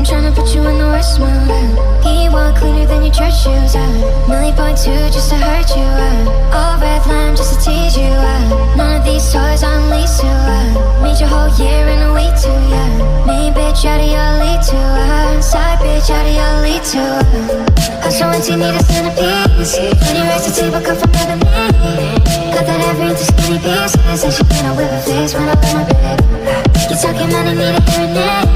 I'm tryna put you in the worst mood. He want cleaner than your church shoes. $1.2 just to hurt you. All red line just to tease you. None of these toys on lease to. Made your whole year in a week too. Main bitch out of your lead to. Side bitch out of your lead to. I'm so empty, need a centerpiece. 20 racks to table come from another me. Cut that every into skinny pieces. And she cannot whip her face when I wear my bed. You talking money, need a hearing aid.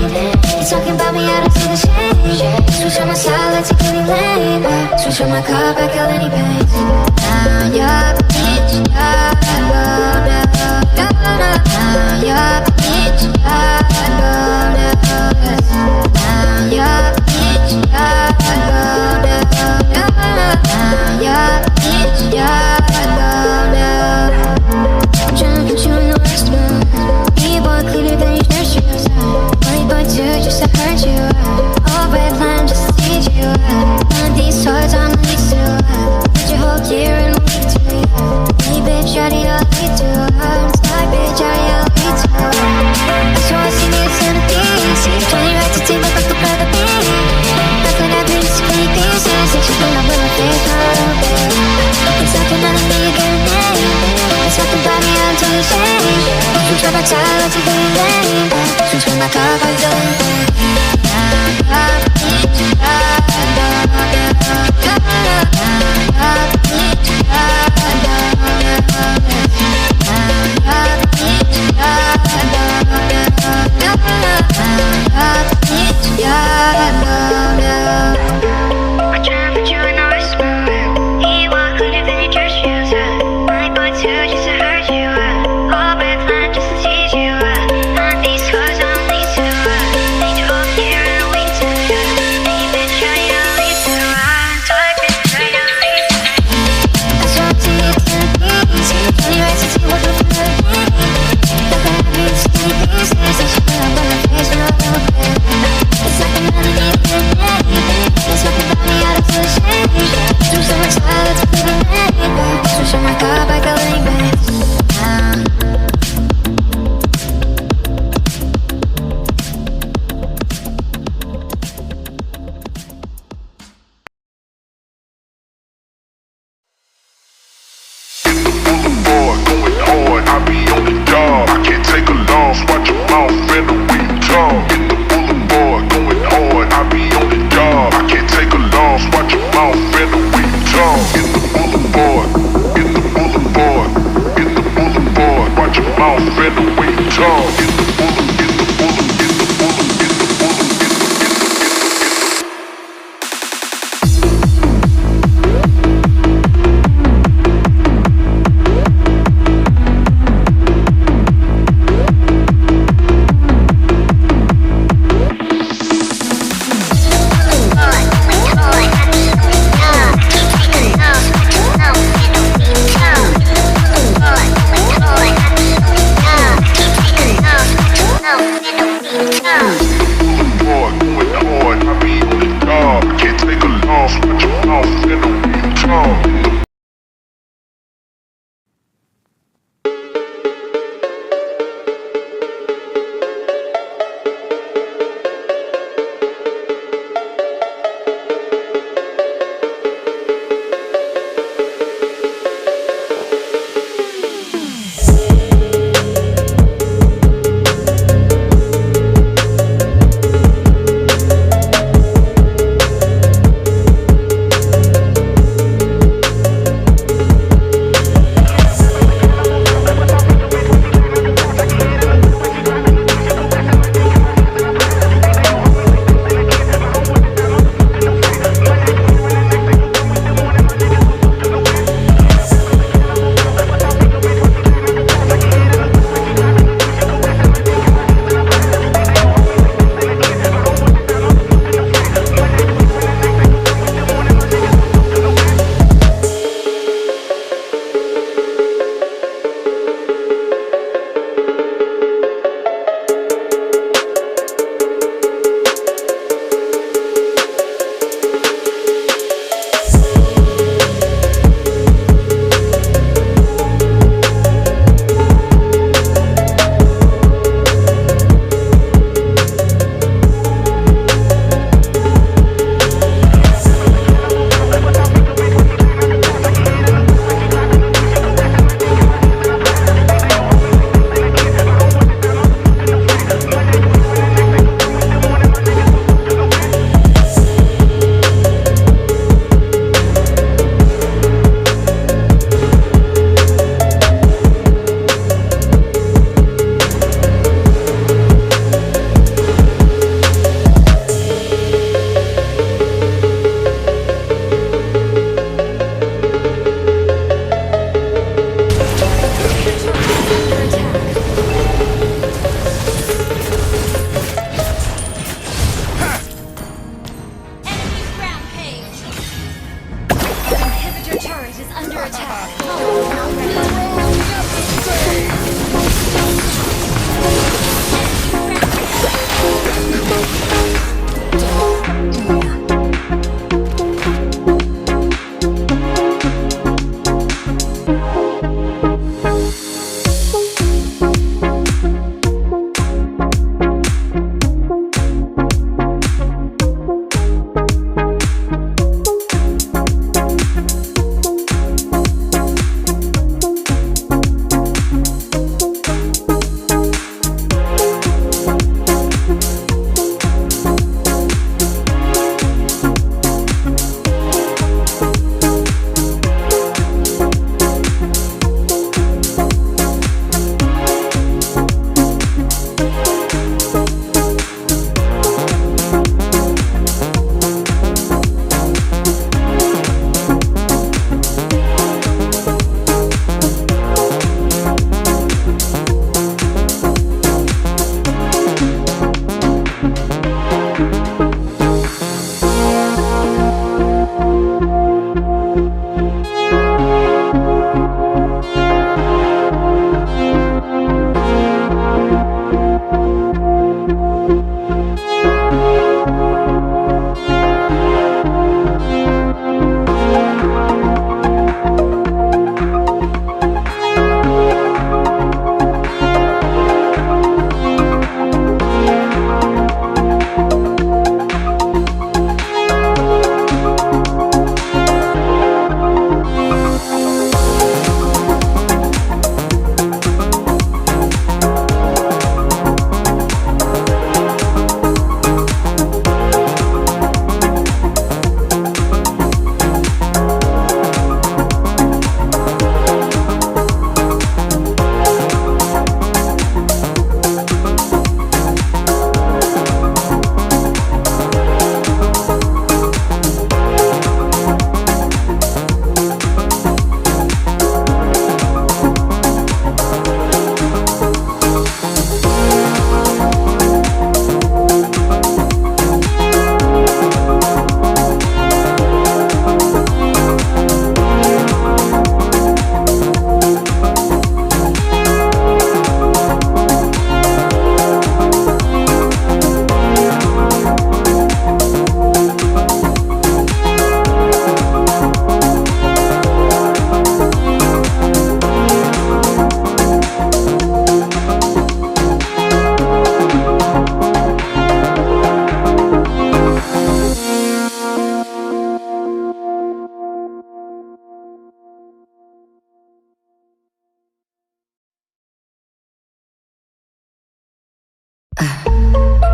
You talking about me, I don't see the shade. Switch on my side, let's take any lane. Switch on my car, back out any pain. Now you're the bitch, I know now. Now you're the bitch, I know now. Now you're the bitch, I know now. Now you're the bitch, I know now. I'm tryna put you in the worst mood. You want cleaner than your shirt shoes. $1.2 just to hurt you. All red line just to tease you. None of these toys on the lease to. Put your whole year in a week to. Me bitch out of your lead to. Side bitch out of your lead to. I just wanna see me a centerpiece. 20 racks to team up like a brother beat. Nothing happens to skinny pieces. And she put up with my face for a little bit. It's talking money, need a hearing aid. It's talking about me, I'm too ashamed. Switch on my side, let's take any lane. Switch on my car, back out any pain. Now you're the bitch, I know now. Now you're the bitch, I know now.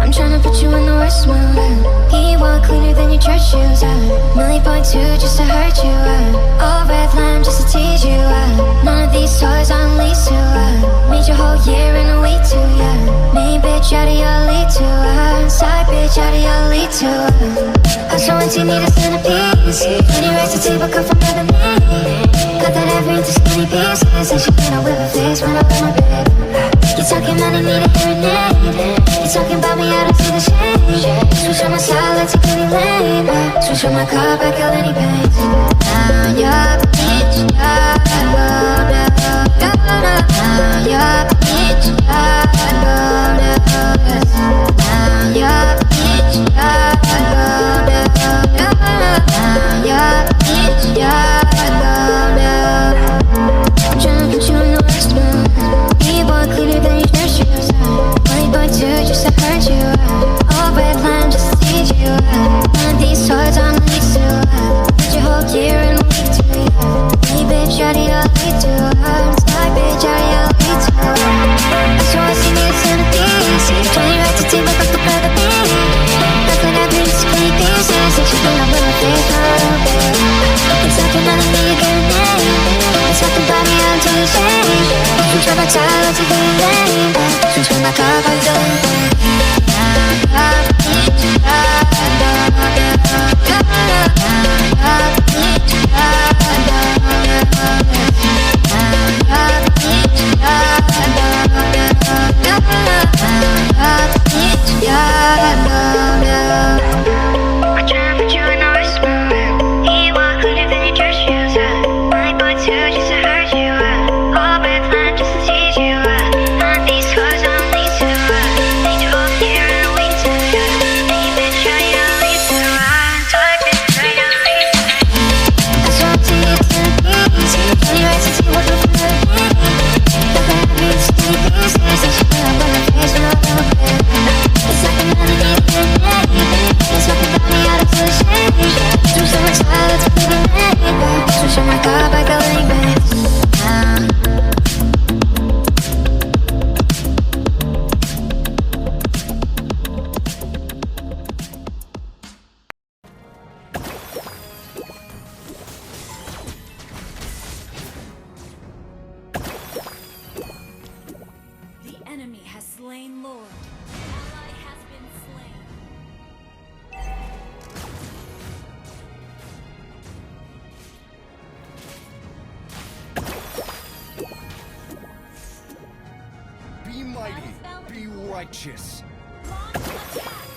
I'm tryna put you in the worst mood. He walk cleaner than your church shoes. $1.2 just to hurt you. All red line just to tease you. None of these toys on lease to. Made your whole year in a week too. Main bitch out of your lead to. Side bitch out of your lead to. House so empty, need a centerpiece. 20 racks to table come from another me. Got that every into skinny pieces. And she cannot whip her face when I put my bed. You talking money, need a hearing aid. You talking about me out into the shade. Switch on my side, let's take any lane. Switch on my car, back out any pain. Now you're the bitch, you're alone. Now you're the bitch, you're alone. Now you're the bitch, you're alone. Now you're the bitch, you're alone. I'm tryna put you in the worst mood. You walk cleaner than your church shoes. $1.2 just to hurt you. All red line just to tease you. None of these toys on the lease to. Put your whole gear in a week to. Me bitch out of your lead to. Side bitch out of your lead to. I swear I see me a centerpiece. 20 racks to table up the brother me. Back when I bring you skinny pieces. And she cannot whip my face for a little bit. It's talking none of me, you get a name. It's talking about me out until you shame. Switch on my tie, let's take any lane. Switch on my car, back to any pain. Now you're the bitch, you're alone. Now you're the bitch, you're alone. Now you're the bitch, you're alone. Now you're the bitch, you're alone. I'm tryna put you in the worst mood. He walk cleaner than your church shoes. $1.2 just to hurt you. All red line just to tease you. None of these toys on lease to. Made your whole year in a week to. Make you bitch out of your lead to. Toy bitch out of your lead to. I swear to you it's gonna be easy. 20 racks to table come from the me. Look at me in skinny pieces. And she cannot whip my face when I put my bed. It's like I'm not need a name. It's talking about me out into the shade. Switch on my side, let's take any lane. Switch on my car, back out any bands. The enemy has slain Lord. Ally has been slain. Be mighty, be righteous. Launch attack.